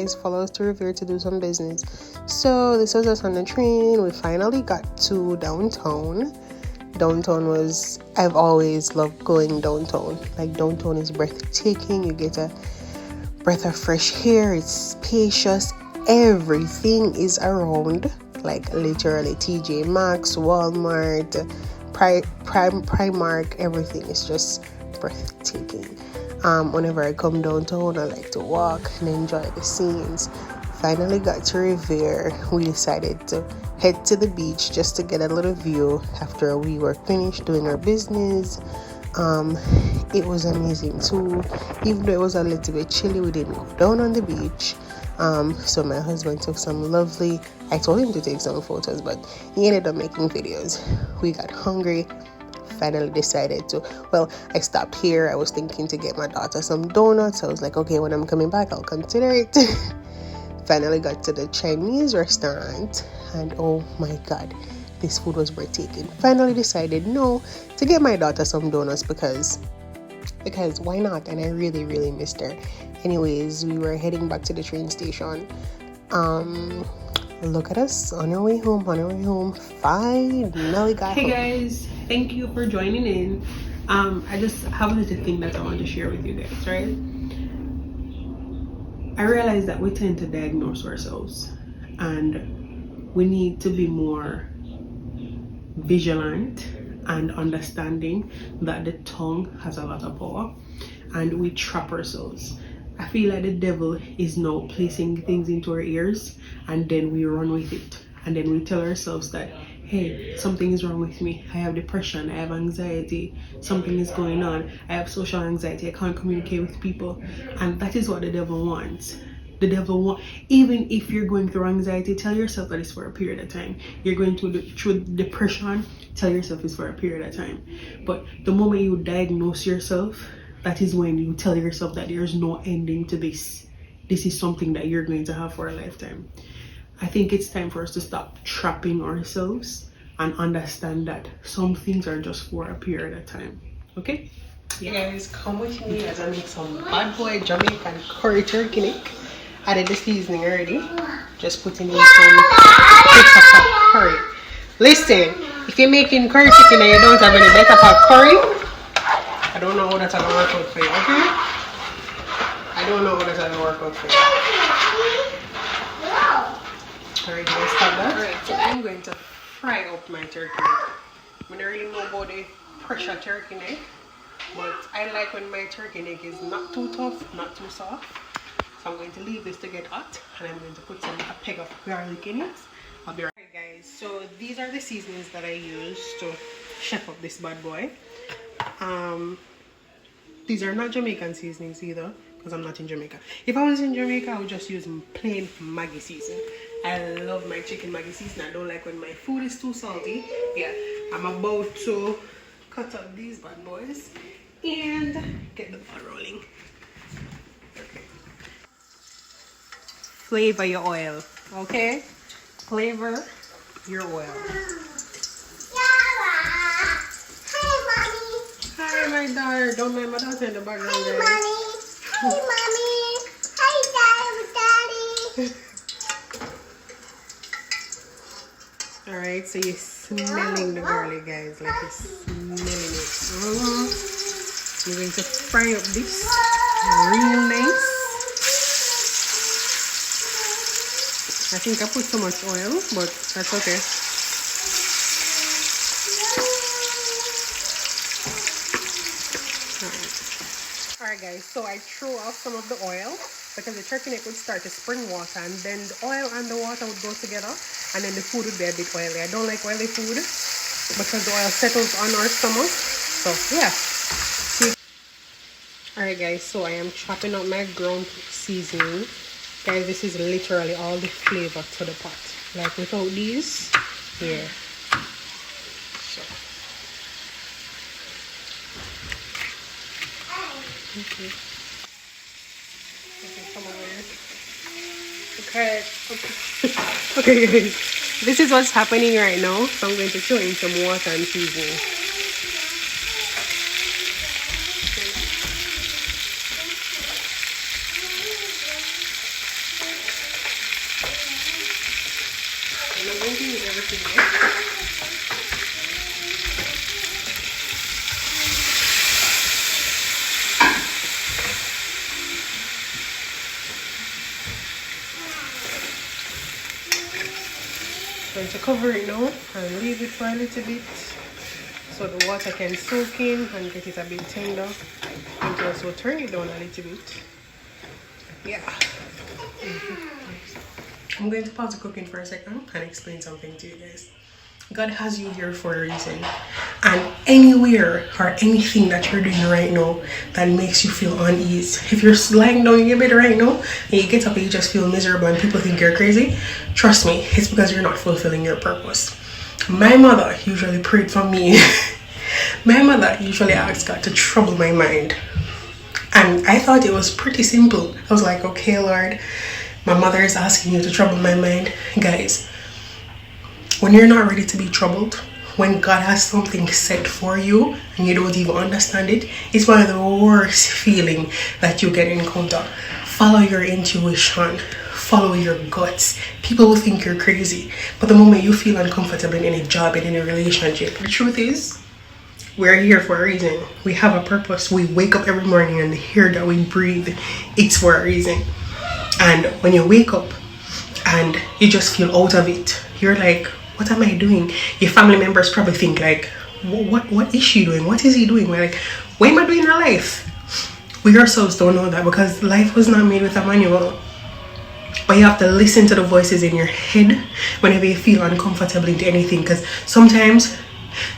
guys, follow us to Revere to do some business. So this was us on the train. We finally got to downtown. Downtown was, I've always loved going downtown. Like, downtown is breathtaking. You get a breath of fresh air. It's spacious. Everything is around. Like, literally TJ Maxx, Walmart, Primark, everything is just breathtaking. Whenever I come downtown, I like to walk and enjoy the scenes. Finally got to Revere. We decided to head to the beach just to get a little view after we were finished doing our business. It was amazing too. Even though it was a little bit chilly, we didn't go down on the beach. So my husband took some lovely, I told him to take some photos, but he ended up making videos. We got hungry. Finally decided to, I stopped here. I was thinking to get my daughter some donuts. I was like, okay, when I'm coming back, I'll consider it. Finally got to the Chinese restaurant, and oh my god, this food was breathtaking. Finally decided to get my daughter some donuts because why not? And I really, really missed her. Anyways, we were heading back to the train station. Look at us on our way home. Finally got home. Hey guys, thank you for joining in. I just have a little thing that I want to share with you guys, right? I realize that we tend to diagnose ourselves, and we need to be more vigilant and understanding that the tongue has a lot of power, and we trap ourselves. I feel like the devil is now placing things into our ears, and then we run with it, and then we tell ourselves that, hey, something is wrong with me. I have depression, I have anxiety, something is going on, I have social anxiety, I can't communicate with people. And that is what the devil wants. The devil wants, even if you're going through anxiety, tell yourself that it's for a period of time. You're going through depression, tell yourself it's for a period of time. But the moment you diagnose yourself, that is when you tell yourself that there's no ending to this. This is something that you're going to have for a lifetime. I think it's time for us to stop trapping ourselves and understand that some things are just for a period of time. Okay? Yeah. Guys, come with me as I make some bad boy Jamaican curry turkey neck. Added the seasoning already. Just putting in some better pot curry. Listen, if you're making curry chicken and you don't have any better pot curry, I don't know how that's gonna work out for you, okay? I don't know how that's gonna work out for you. Alright, let's start that. Alright, so I'm going to fry up my turkey neck. I don't really know about the pressure turkey neck, but I like when my turkey neck is not too tough, not too soft. So I'm going to leave this to get hot, and I'm going to put a peg of garlic in it. I'll be right back. Alright guys, so these are the seasonings that I use to chef up this bad boy. These are not Jamaican seasonings either, because I'm not in Jamaica. If I was in Jamaica, I would just use plain Maggi seasoning. I love my chicken Maggi seasoning. I don't like when my food is too salty. Yeah, I'm about to cut up these bad boys and get the pot rolling. Okay. Flavor your oil, okay? Flavor your oil. Hi, my daughter. Don't mind my daughter in the background. Hi, mommy. Hi, mommy. Hi, daddy. Alright, so you're smelling the garlic, guys. Like you're smelling it. You're going to fry up this real nice. I think I put so much oil, but that's okay. Alright guys, so I threw off some of the oil because the turkey neck would start to spring water, and then the oil and the water would go together, and then the food would be a bit oily. I don't like oily food because the oil settles on our stomach. So yeah. Alright guys, so I am chopping up my ground seasoning. Guys, this is literally all the flavor to the pot. Like without these, yeah. So. Okay. Okay, okay guys, this is what's happening right now. So I'm going to throw in some water and seasoning. to cover it now and leave it for a little bit so the water can soak in and get it a bit tender, and also turn it down a little bit. Yeah. I'm going to pause the cooking for a second and explain something to you guys. God has you here for a reason, and anywhere or anything that you're doing right now that makes you feel unease, if you're lying down in your bed right now and you get up and you just feel miserable and people think you're crazy, trust me, it's because you're not fulfilling your purpose. My mother usually prayed for me. My mother usually asked God to trouble my mind, and I thought it was pretty simple. I was like, okay, Lord, my mother is asking you to trouble my mind. Guys, when you're not ready to be troubled, when God has something set for you and you don't even understand it, it's one of the worst feelings that you can encounter. Follow your intuition, follow your guts. People will think you're crazy, but the moment you feel uncomfortable in any job, in any relationship, the truth is, we're here for a reason. We have a purpose. We wake up every morning and the air that we breathe, it's for a reason. And when you wake up and you just feel out of it, you're like, what am I doing? Your family members probably think like, what is she doing? What is he doing? We're like, what am I doing in her life? We ourselves don't know that, because life was not made with a manual. But you have to listen to the voices in your head whenever you feel uncomfortable into anything, because sometimes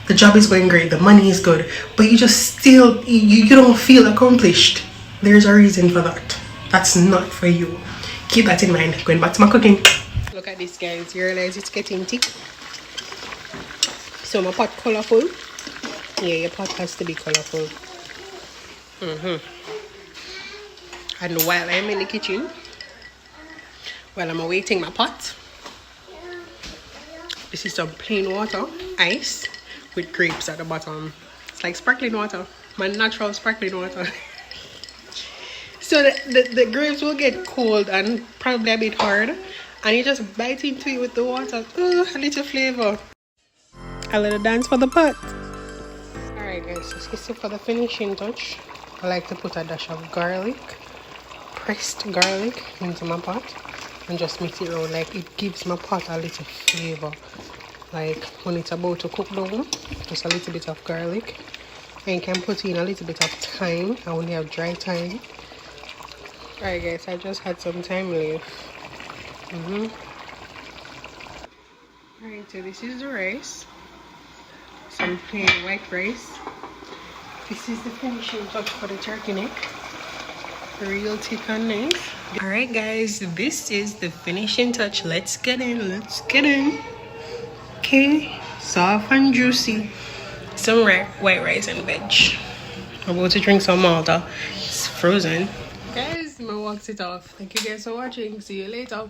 the job is going great, the money is good, but you just still, you don't feel accomplished. There's a reason for that. That's not for you. Keep that in mind. Going back to my cooking. Look at this, guys. You realize it's getting thick. So my pot colorful. Yeah, your pot has to be colorful. And while I'm in the kitchen, while I'm awaiting my pot, this is some plain water, ice, with grapes at the bottom. It's like sparkling water, my natural sparkling water. So the grapes will get cold and probably a bit hard, and you just bite into it with the water. Oh, a little flavor. A little dance for the pot. Alright guys, so this is for the finishing touch. I like to put a dash of garlic, pressed garlic, into my pot and just mix it around. Like, it gives my pot a little flavor. Like when it's about to cook down, just a little bit of garlic. And you can put in a little bit of thyme. I only have dry thyme. Alright guys, I just had some thyme left. Alright, so this is the rice. Some plain white rice. This is the finishing touch for the turkey neck. Real thick and nice. Alright guys, this is the finishing touch. Let's get in, let's get in. Okay, soft and juicy. Some white rice and veg. I'm about to drink some Malta. It's frozen. Guys, I'm gonna walk it off. Thank you guys for watching. See you later.